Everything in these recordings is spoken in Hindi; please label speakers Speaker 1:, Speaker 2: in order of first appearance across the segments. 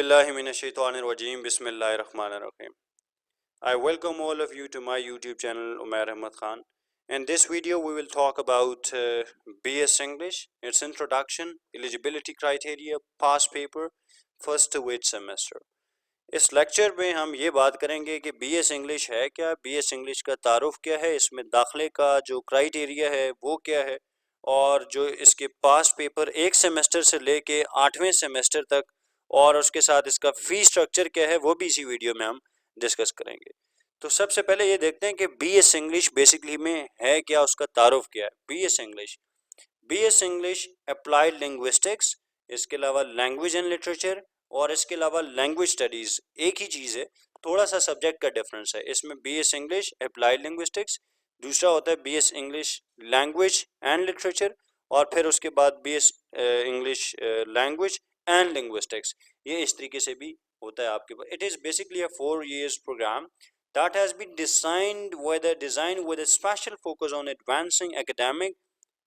Speaker 1: billahi minash-shaytanir-rajim. Bismillahir-rahmanir-rahim. I welcome all of you to my YouTube channel, Umair Ahmad Khan. In this video, we will talk about BS English, its introduction, eligibility criteria, past paper, first to 8th semester. इस लेक्चर में हम ये बात करेंगे कि BS इंग्लिश है क्या, BS इंग्लिश का तारुफ क्या है, इसमें दाखिले का जो क्राइटेरिया है वो क्या है, और जो इसके पास्ट पेपर एक सेमेस्टर से लेके 8वें सेमेस्टर तक और उसके साथ इसका फ़ी स्ट्रक्चर क्या है वो भी इसी वीडियो में हम डिस्कस करेंगे। तो सबसे पहले ये देखते हैं कि BS इंग्लिश बेसिकली में है क्या, उसका तारुफ क्या है। BS इंग्लिश अप्लाइड लिंग्विस्टिक्स, इसके अलावा लैंग्वेज एंड लिटरेचर और इसके अलावा लैंग्वेज स्टडीज़ एक ही चीज़ है, थोड़ा सा सब्जेक्ट का डिफरेंस है। इसमें BS इंग्लिश अप्लाइड लिंग्विस्टिक्स, दूसरा होता है BS English language and literature, और फिर उसके बाद BS English language and linguistics. ये इस तरीके से भी होता है आपके पास। It is basically a 4 years program that has been designed with a special focus on advancing academic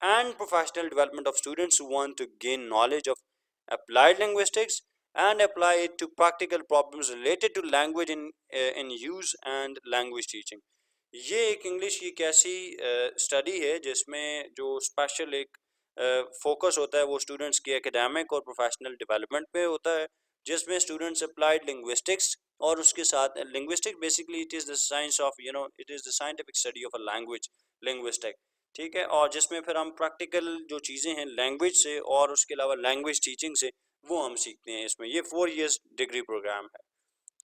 Speaker 1: and professional development of students who want to gain knowledge of applied linguistics and apply it to practical problems related to language in use and language teaching. ये एक इंग्लिश की एक ऐसी स्टडी है जिसमें जो स्पेशल एक फोकस होता है वो स्टूडेंट्स के एकेडमिक और प्रोफेशनल डेवलपमेंट पे होता है, जिसमें स्टूडेंट्स अप्लाइड लिंग्विस्टिक्स और उसके साथ linguistic basically it is the science of it is the scientific study of a language, linguistic, ठीक है। और जिसमें फिर हम प्रैक्टिकल जो चीज़ें हैं लैंग्वेज से और उसके अलावा लैंग्वेज टीचिंग से वो हम सीखते हैं इसमें। ये 4 years डिग्री प्रोग्राम है।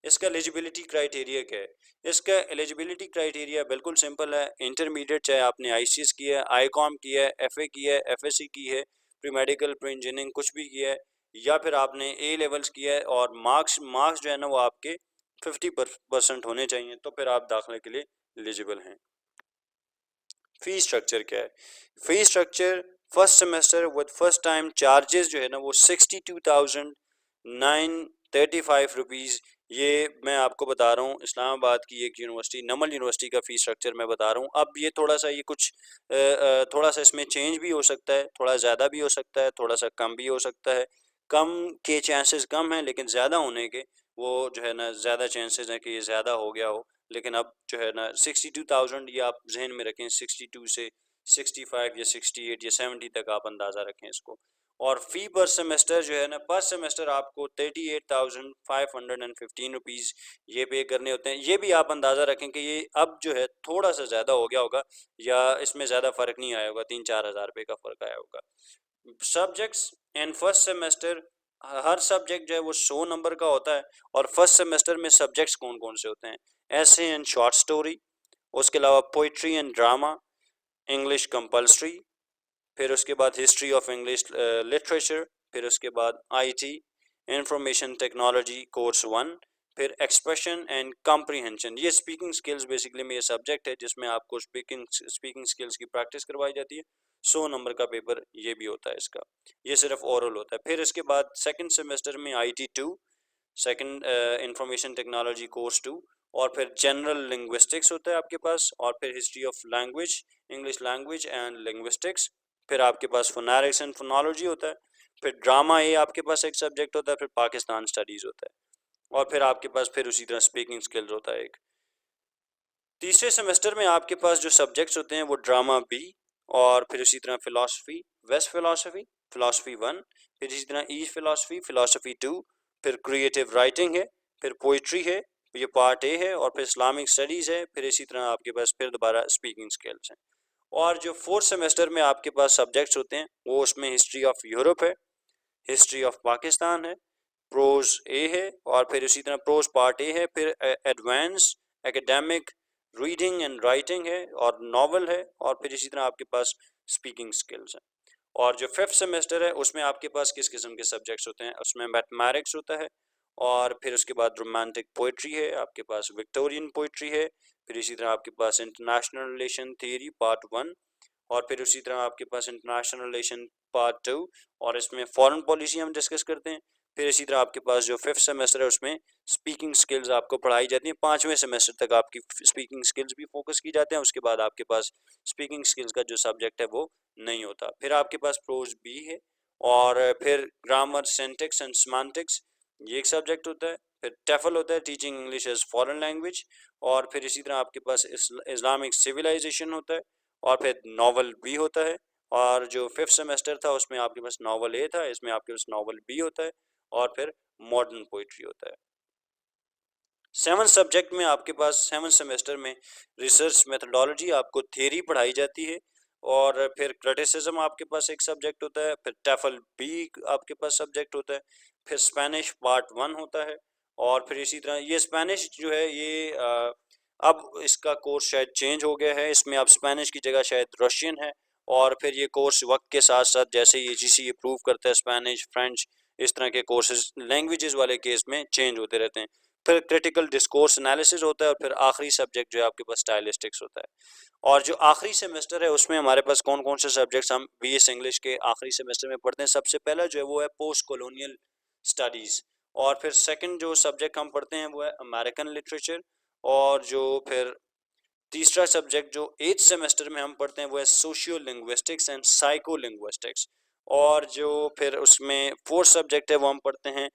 Speaker 1: इसका एलिजिबिलिटी क्राइटेरिया क्या है? इसका एलिजिबिलिटी क्राइटेरिया बिल्कुल सिंपल है। इंटरमीडिएट चाहे आपने ICS किया है, ICOM किया है, FA किया है, FSC की है, प्री मेडिकल, प्री इंजीनियरिंग कुछ भी किया है, या फिर आपने A लेवल्स किया है और मार्क्स जो है ना वो आपके 50% होने चाहिए, तो फिर आप दाखिले के लिए एलिजिबल हैं। फ़ी स्ट्रक्चर क्या है? Fee structure first semester with first time charges जो है ना वो 62,935 रुपीज़। ये मैं आपको बता रहा हूँ इस्लामाबाद की एक यूनिवर्सिटी, नमल यूनिवर्सिटी का फ़ी स्ट्रक्चर मैं बता रहा हूँ। अब ये थोड़ा सा ये कुछ थोड़ा सा इसमें चेंज भी हो सकता है, थोड़ा ज़्यादा भी हो सकता है, थोड़ा सा कम भी हो सकता है। कम के चांसेस कम हैं, लेकिन ज़्यादा होने के वो जो है ना ज़्यादा चांसेस हैं कि ये ज़्यादा हो गया हो। लेकिन अब जो है ना 62,000 ये आप जहन में रखें, 62 से 65 या 68 या 70 तक आप अंदाज़ा रखें इसको। और फ़ी पर सेमेस्टर जो है ना, पर सेमेस्टर आपको 38,515 रुपीज़ ये पे करने होते हैं। ये भी आप अंदाज़ा रखें कि ये अब जो है थोड़ा सा ज़्यादा हो गया होगा, या इसमें ज़्यादा फ़र्क नहीं आया होगा, 3-4 हज़ार रुपये का फ़र्क आया होगा। Subjects in first semester, her subject जो है वो 100 नंबर का होता है। और फर्स्ट सेमेस्टर में सब्जेक्ट्स कौन कौन से होते हैं? ऐसे एंड शॉर्ट स्टोरी, उसके अलावा poetry and drama, English compulsory, फिर उसके बाद हिस्ट्री ऑफ इंग्लिश लिटरेचर, फिर उसके बाद IT इंफॉर्मेशन टेक्नोलॉजी कोर्स 1, फिर एक्सप्रेशन एंड कॉम्प्रीहेंशन। ये स्पीकिंग स्किल्स बेसिकली में ये सब्जेक्ट है जिसमें आपको स्पीकिंग स्किल्स की प्रैक्टिस करवाई जाती है। 100 नंबर का पेपर ये भी होता है इसका, ये सिर्फ ओरल होता है। फिर इसके बाद सेकंड सेमेस्टर में IT2, second information technology course 2, और फिर जनरल लिंग्विस्टिक्स होता है आपके पास, और फिर history of language, English language and linguistics, फिर आपके पास फोनेटिक्स एंड फोनोलॉजी होता है, फिर ड्रामा ये आपके पास एक सब्जेक्ट होता है, फिर पाकिस्तान स्टडीज़ होता है, और फिर आपके पास फिर उसी तरह स्पीकिंग स्किल्स होता है एक। तीसरे सेमेस्टर में आपके पास जो सब्जेक्ट्स होते हैं वो ड्रामा B, और फिर उसी तरह फ़िलासफ़ी, वेस्ट फ़िलासफ़ी, फ़िलासफ़ी 1, फिर इसी तरह ईस्ट फ़िलासफ़ी, फ़िलासफ़ी 2, फिर क्रिएटिव राइटिंग है, फिर पोइट्री है, ये पार्ट A है, और फिर इस्लामिक स्टडीज़ है, फिर इसी तरह आपके पास फिर दोबारा स्पीकिंग स्किल्स हैं। और जो फोर्थ सेमेस्टर में आपके पास सब्जेक्ट्स होते हैं वो उसमें हिस्ट्री ऑफ यूरोप है, हिस्ट्री ऑफ पाकिस्तान है, प्रोज ए है, और फिर इसी तरह प्रोज पार्ट ए है, फिर advance academic reading and writing है, और नॉवल है, और फिर इसी तरह आपके पास स्पीकिंग स्किल्स हैं। और जो फिफ्थ सेमेस्टर है उसमें आपके पास किस किस्म के सब्जेक्ट्स होते हैं? उसमें मैथमेटिक्स होता है, और फिर उसके बाद रोमांटिक पोइट्री है, आपके पास विक्टोरियन पोइट्री है, फिर इसी तरह आपके पास इंटरनेशनल रिलेशन थियरी पार्ट 1, और फिर उसी तरह आपके पास इंटरनेशनल रिलेशन पार्ट 2, और इसमें फॉरेन पॉलिसी हम डिस्कस करते हैं। फिर इसी तरह आपके पास जो फिफ्थ सेमेस्टर है उसमें स्पीकिंग स्किल्स आपको पढ़ाई जाती हैं। 5वें सेमेस्टर तक आपकी स्पीकिंग स्किल्स भी फोकस की जाते हैं। उसके बाद आपके पास स्पीकिंग स्किल्स का जो सब्जेक्ट है वो नहीं होता। फिर आपके पास प्रोज B है, और फिर ग्रामर, सिंटैक्स एंड सेमांटिक्स, ये एक सब्जेक्ट होता है। फिर टेफल होता है, teaching English as foreign language. और फिर इसी तरह आपके पास इस्लामिक सिविलाइजेशन होता है। और फिर नावल बी होता है। और जो फिफ्थ सेमेस्टर था उसमें आपके पास नावल ए था, इसमें आपके पास नावल बी होता है। और फिर मॉडर्न पोइट्री होता है। सेवन सब्जेक्ट में आपके पास सेवन सेमेस्टर में रिसर्च मेथडोलॉजी आपको थियरी पढ़ाई जाती है। और फिर क्रिटिसिज्म आपके पास एक सब्जेक्ट होता है। फिर टेफल बी आपके पास सब्जेक्ट होता है। फिर स्पेनिश पार्ट वन होता है। और फिर इसी तरह ये स्पेनिश जो है ये अब इसका कोर्स शायद चेंज हो गया है, इसमें अब स्पेनिश की जगह शायद रशियन है। और फिर ये कोर्स वक्त के साथ साथ जैसे ये जीसी अप्रूव करता है स्पेनिश फ्रेंच इस तरह के कोर्सेज लैंग्वेजेस वाले केस में चेंज होते रहते हैं। फिर क्रिटिकल डिस्कोर्स एनालिसिस होता है। और फिर आखिरी सब्जेक्ट जो है आपके पास स्टाइलिस्टिक्स होता है। और जो आखिरी सेमेस्टर है उसमें हमारे पास कौन कौन से सब्जेक्ट्स हम बीएस इंग्लिश के आखिरी सेमेस्टर में पढ़ते हैं। सबसे पहला जो है वो है पोस्ट कॉलोनियल स्टडीज़। और फिर सेकंड जो सब्जेक्ट हम पढ़ते हैं वो है अमेरिकन लिटरेचर। और जो फिर तीसरा सब्जेक्ट जो एथ सेमेस्टर में हम पढ़ते हैं वो है socio linguistics and psycho linguistics. और जो फिर उसमें फोर्थ सब्जेक्ट है वो हम पढ़ते हैं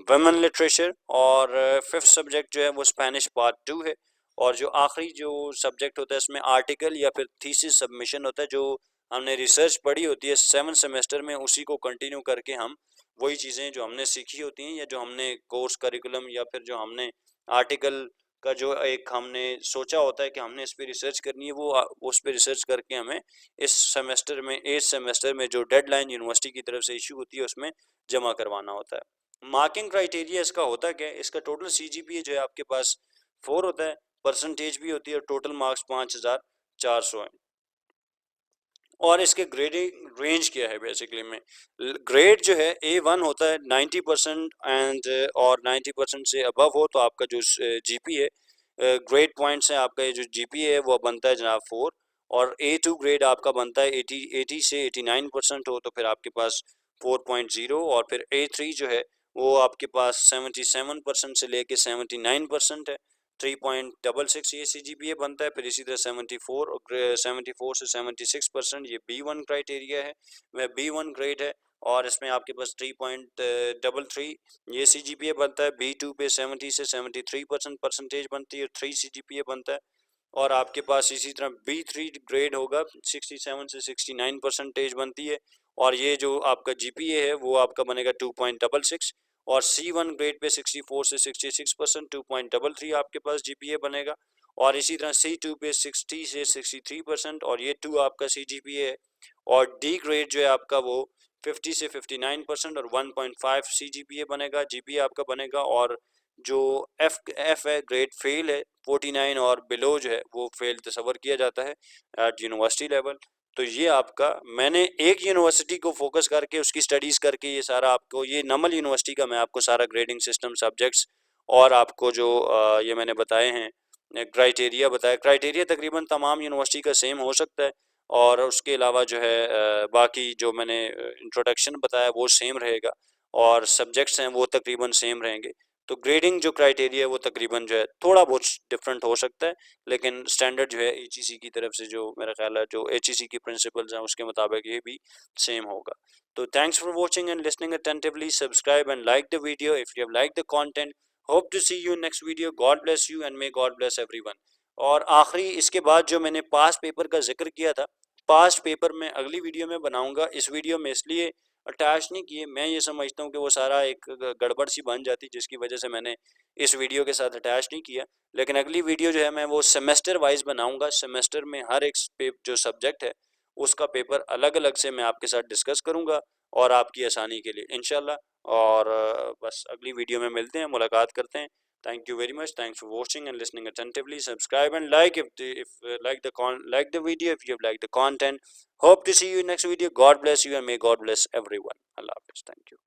Speaker 1: वुमेन लिटरेचर। और फिफ्थ सब्जेक्ट जो है वो स्पेनिश पार्ट टू है। और जो आखिरी जो सब्जेक्ट होता है इसमें आर्टिकल या फिर थीसिस सबमिशन होता है। जो हमने रिसर्च पढ़ी होती है सेवन सेमेस्टर में उसी को कंटिन्यू करके हम वही चीज़ें जो हमने सीखी होती हैं या जो हमने कोर्स करिकुलम या फिर जो हमने आर्टिकल का जो एक हमने सोचा होता है कि हमने इस पे रिसर्च करनी है वो उस पे रिसर्च करके हमें इस सेमेस्टर में एथ सेमेस्टर में जो डेडलाइन यूनिवर्सिटी की तरफ से इशू होती है उसमें जमा करवाना होता है। मार्किंग क्राइटेरिया इसका होता क्या है, इसका टोटल सीजीपीए जो है आपके पास 4 होता है, परसेंटेज भी होती है और टोटल मार्क्स 5400 है। और इसके ग्रेडिंग रेंज क्या है बेसिकली में ग्रेड जो है A1 होता है 90% एंड और 90% से अबव हो तो आपका जो जीपी है ग्रेड पॉइंट्स है आपका ये जो जीपी है वो बनता है जनाब 4। और A2 ग्रेड आपका बनता है 80 से 89% हो तो फिर आपके पास 4.0। और फिर A3 जो है वो आपके पास 77% से लेके 79% है, 3.66 ये CGPA बनता है। फिर इसी तरह 74 से 76% ये B1 क्राइटेरिया है, वह B1 ग्रेड है। और इसमें आपके पास 3.33 ये CGPA बनता है। B2 पे 70 से 73% परसेंटेज बनती है, 3 CGPA बनता है। और आपके पास इसी तरह B3 ग्रेड होगा 67 से 69 परसेंटेज बनती है। और ये जो आपका GPA है वो आपका बनेगा 2.66। और C1 ग्रेड पे 64 से 66% 2.33 आपके पास GPA बनेगा। और इसी तरह C2 पे 60 से 63% और ये 2 आपका CGPA है। और D ग्रेड जो है आपका वो 50 से 59% और 1.5 CGPA बनेगा, GPA आपका बनेगा। और जो F है ग्रेड फेल है 49 और बिलो जो है वो फेल तस्वर किया जाता है एट यूनिवर्सिटी लेवल। तो ये आपका मैंने एक यूनिवर्सिटी को फोकस करके उसकी स्टडीज़ करके ये सारा आपको ये नमल यूनिवर्सिटी का मैं आपको सारा ग्रेडिंग सिस्टम सब्जेक्ट्स और आपको जो ये मैंने बताए हैं क्राइटेरिया बताया। क्राइटेरिया तकरीबन तमाम यूनिवर्सिटी का सेम हो सकता है। और उसके अलावा जो है बाकी जो मैंने इंट्रोडक्शन बताया वो सेम रहेगा। और सब्जेक्ट्स हैं वो तकरीबन सेम रहेंगे। तो ग्रेडिंग जो क्राइटेरिया है वो तकरीबन जो है थोड़ा बहुत डिफरेंट हो सकता है, लेकिन स्टैंडर्ड जो है एचईसी की तरफ से जो मेरा ख्याल है जो एचईसी की प्रिंसिपल्स हैं उसके मुताबिक ये भी सेम होगा। तो thanks for watching and listening attentively, subscribe and like the video if you have like the content. Hope to see you next video. God bless you and may God bless everyone. और आखिरी इसके बाद जो मैंने पास्ट पेपर का जिक्र किया था, पास्ट पेपर मैं अगली वीडियो में बनाऊंगा। इस वीडियो में इसलिए अटैच नहीं किए, मैं ये समझता हूँ कि वो सारा एक गड़बड़ सी बन जाती जिसकी वजह से मैंने इस वीडियो के साथ अटैच नहीं किया। लेकिन अगली वीडियो जो है मैं वो सेमेस्टर वाइज बनाऊंगा। सेमेस्टर में हर एक जो सब्जेक्ट है उसका पेपर अलग अलग से मैं आपके साथ डिस्कस करूंगा और आपकी आसानी के लिए इंशाल्लाह। और बस अगली वीडियो में मिलते हैं, मुलाकात करते हैं। Thank you very much. Thanks for watching and listening attentively. Subscribe and like like the video if you have liked the content. Hope to see you in next video. God bless you and may God bless everyone. Allah Hafiz. Thank you.